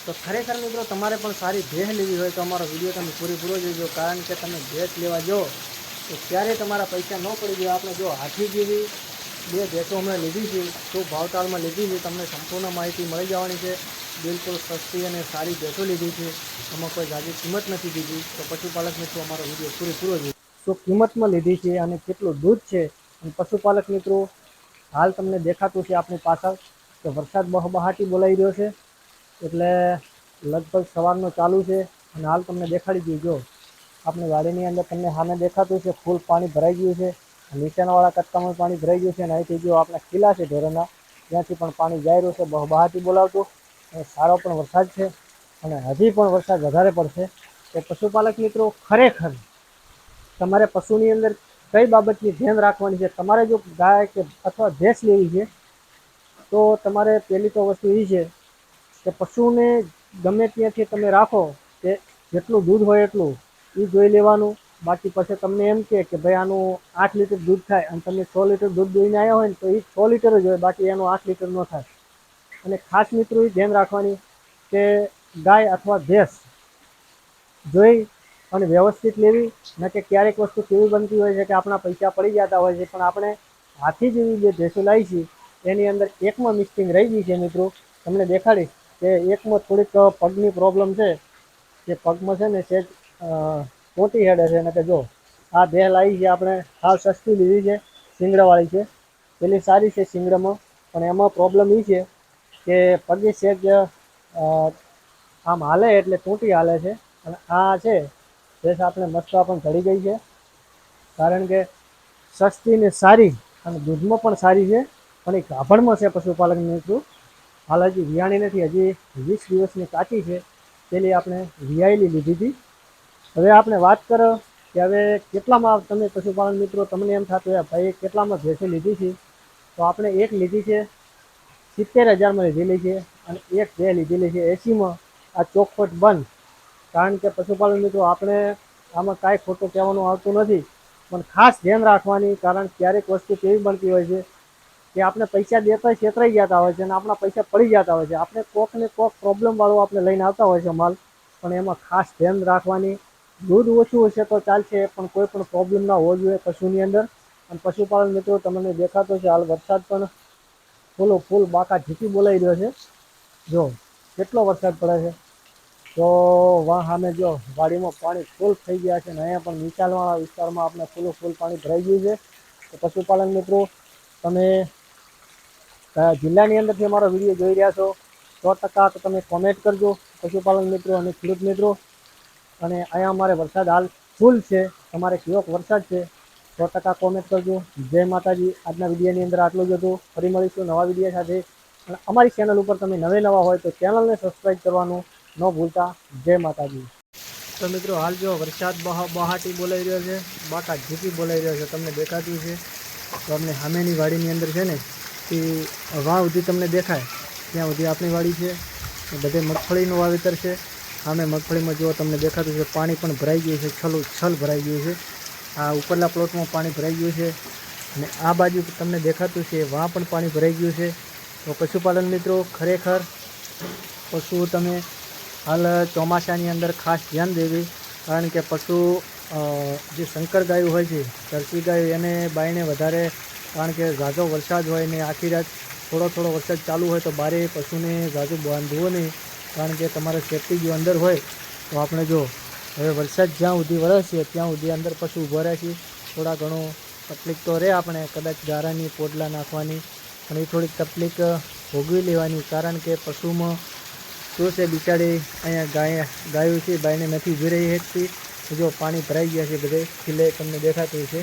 તો ખરેખર મિત્રો તમારે પણ સારી ભેંસ લેવી હોય તો અમારો વિડીયો તમે પૂરેપૂરો જોજો, કારણ કે તમે ભેંસ લેવા જો તો ક્યારેય તમારા પૈસા ન પડી જાય. આપણે જો હાથી જેવી બે ભેંસો હમણાં લીધી છે, શું ભાવતાલમાં લીધી છે, તમને સંપૂર્ણ માહિતી મળી જવાની છે. બિલકુલ સસ્તી અને સારી ભેંસો લીધી છે, એમાં કોઈ જાજી કિંમત નથી દીધી. તો પશુપાલક મિત્રો અમારો વિડીયો પૂરેપૂરો જોજો. શું કિંમતમાં લીધી છે અને કેટલું દૂધ છે. અને પશુપાલક મિત્રો હાલ તમને દેખાતું છે આપણી પાછળ કે વરસાદ બહાટી બોલાઈ રહ્યો છે, એટલે લગભગ સવારનો ચાલુ છે. અને હાલ તમને દેખાડી દઉં, જો આપણી વાડીની અંદર તમને સામે દેખાતું છે ફૂલ પાણી ભરાઈ ગયું છે. નીચેનાવાળા કટકામાં પાણી ભરાઈ ગયું છે અને અહીંથી જો આપણે કિલ્લા છે ઢોરોના, ત્યાંથી પણ પાણી જઈ રહ્યું છે બહાટી બોલાવતું. અને સારો પણ વરસાદ છે અને હજી પણ વરસાદ વધારે પડશે. તો પશુપાલક મિત્રો ખરેખર તમારે પશુની અંદર કઈ બાબતની ધ્યાન રાખવાની છે. તમારે જો ગાય કે અથવા ભેંસ લેવી છે તો તમારે પહેલી તો વસ્તુ એ છે કે પશુને ગમે ત્યાંથી તમે રાખો કે જેટલું દૂધ હોય એટલું એ જોઈ લેવાનું. બાકી પછી તમને એમ કે ભાઈ આનું 8 લીટર દૂધ થાય અને તમે 100 લીટર દૂધ દોઈને આવ્યા હોય ને તો એ 100 લીટર જ હોય, બાકી એનું 8 લીટર ન થાય. અને ખાસ મિત્રો એ ધ્યાન રાખવાની કે ગાય અથવા ભેંસ જોઈ અને વ્યવસ્થિત લેવી. ન કે ક્યારેક વસ્તુ કેવી બનતી હોય છે કે આપણા પૈસા પડી જતા હોય છે, પણ આપણે હાથી જેવી જે ભેંસો લાવી છે એની અંદર એકમાં મિસ્ટિંગ રહી ગઈ છે. મિત્રો તમને દેખાડીશ કે એકમાં થોડીક પગની પ્રોબ્લેમ છે, કે પગમાં છે ને સેજ મોટી હેડે છે. અને કે જો આ ભેંસ લાવી છે આપણે હાવ સસ્તી લીધી છે, શિંગડાવાળી છે. પેલી સારી છે શિંગડામાં, પણ એમાં પ્રોબ્લેમ એ છે કે પગે સેજ આમ હાલે એટલે તૂટી હાલે છે. અને આ છે ભેંસ આપણે મસ્ત પણ ચડી ગઈ છે, કારણ કે સસ્તી ને સારી અને દૂધમાં પણ સારી છે. પણ એ ગાભણમાં છે પશુપાલક મિત્રો. હાલ હજી વિયાણી નથી, હજી 20 દિવસની કાચી છે. પેલી આપણે વિયાયેલી લીધી હતી. હવે આપણે વાત કરો કે હવે કેટલામાં તમે પશુપાલન મિત્રો તમને એમ થતું હોય ભાઈ કેટલામાં ભેંસો લીધી છે, તો આપણે એક લીધી છે 70,000માં લીધેલી છે અને એક બે લીધેલી છે 80માં. આ ચોખવટ બંધ, કારણ કે પશુપાલન મિત્રો આપણે આમાં કાંઈ ખોટું કહેવાનું આવતું નથી, પણ ખાસ ધ્યાન રાખવાની. કારણ ક્યારેક વસ્તુ કેવી બનતી હોય છે કે આપણે પૈસા દેતા છેતરાઈ જતા હોય છે અને આપણા પૈસા પડી જતા હોય છે. આપણે કોક ને કોક પ્રોબ્લેમવાળું આપણે લઈને આવતા હોય છે માલ, પણ એમાં ખાસ ધ્યાન રાખવાની. દૂધ ઓછું હશે તો ચાલશે, પણ કોઈ પણ પ્રોબ્લેમ ના હોવો જોઈએ પશુની અંદર. અને પશુપાલન મિત્રો તમને દેખાતો છે હાલ વરસાદ પણ ફૂલ બાકા ઝીકી બોલાઈ રહ્યો છે. જો કેટલો વરસાદ પડે છે, તો વાહ સામે જો વાડીમાં પાણી ફૂલ થઈ ગયા છે. અને અહીંયા પણ નીચાણવાળા વિસ્તારમાં આપણે ફૂલ પાણી ભરાઈ ગયું છે. તો પશુપાલન મિત્રો તમે કયા જિલ્લાની અંદરથી અમારો વિડીયો જોઈ રહ્યા છો 100% તો તમે કોમેન્ટ કરજો પશુપાલન મિત્રો અને ખેડૂત મિત્રો. અને અહીંયા અમારે વરસાદ હાલ ફૂલ છે, તમારે કેવો વરસાદ છે 100% કોમેન્ટ કરજો. જય માતાજી. આજના વિડીયોની અંદર આટલું જ હતું. ફરી મળીશું નવા વિડીયો સાથે. અને અમારી ચેનલ ઉપર તમે નવા હોય તો ચેનલને સબસ્ક્રાઈબ કરવાનું ન ભૂલતા. જય માતાજી. તો મિત્રો હાલ જો વરસાદ બહાટી બોલાઈ રહ્યો છે, બાકા ઝીકી બોલાઈ રહ્યો છે, તમને દેખાતું છે. તો અમને સામેની વાડીની અંદર છે ને એ વાં સુધી તમને દેખાય ત્યાં સુધી આપણી વાડી છે. બધે મગફળીનું વાવેતર છે. સામે મગફળીમાં જો તમને દેખાતું છે પાણી પણ ભરાઈ ગયું છે, છલ ભરાઈ ગયું છે. આ ઉપરના પ્લોટમાં પાણી ભરાઈ ગયું છે અને આ બાજુ તમને દેખાતું છે વાં પણ પાણી ભરાઈ ગયું છે. તો પશુપાલન મિત્રો ખરેખર પશુ તમે હાલ ચોમાસાની અંદર ખાસ ધ્યાન દેવી, કારણ કે પશુ જે શંકર ગાયો હોય છે, જર્સી ગાયો, એને બાયણે વધારે, કારણ કે ઝાઝો વરસાદ હોય ને આખી રાત થોડો વરસાદ ચાલુ હોય તો બારે પશુને ઝાઝું બાંધવો નહીં, કારણ કે તમારે સેફ્ટી જો અંદર હોય તો આપણે જો હવે વરસાદ જ્યાં સુધી વરસશે ત્યાં સુધી અંદર પશુ ઊભા રહે છે. થોડા ઘણું તકલીફ તો રહે, આપણે કદાચ ગારાની પોડલા નાખવાની, પણ એ થોડીક તકલીફ ભોગવી લેવાની, કારણ કે પશુમાં શું છે બિચારી અહીંયા ગાયો છે બાયને નથી ઊભી રહી શકતી. જો પાણી ભરાઈ ગયા છે બધે ખીલે તમને દેખાતું છે.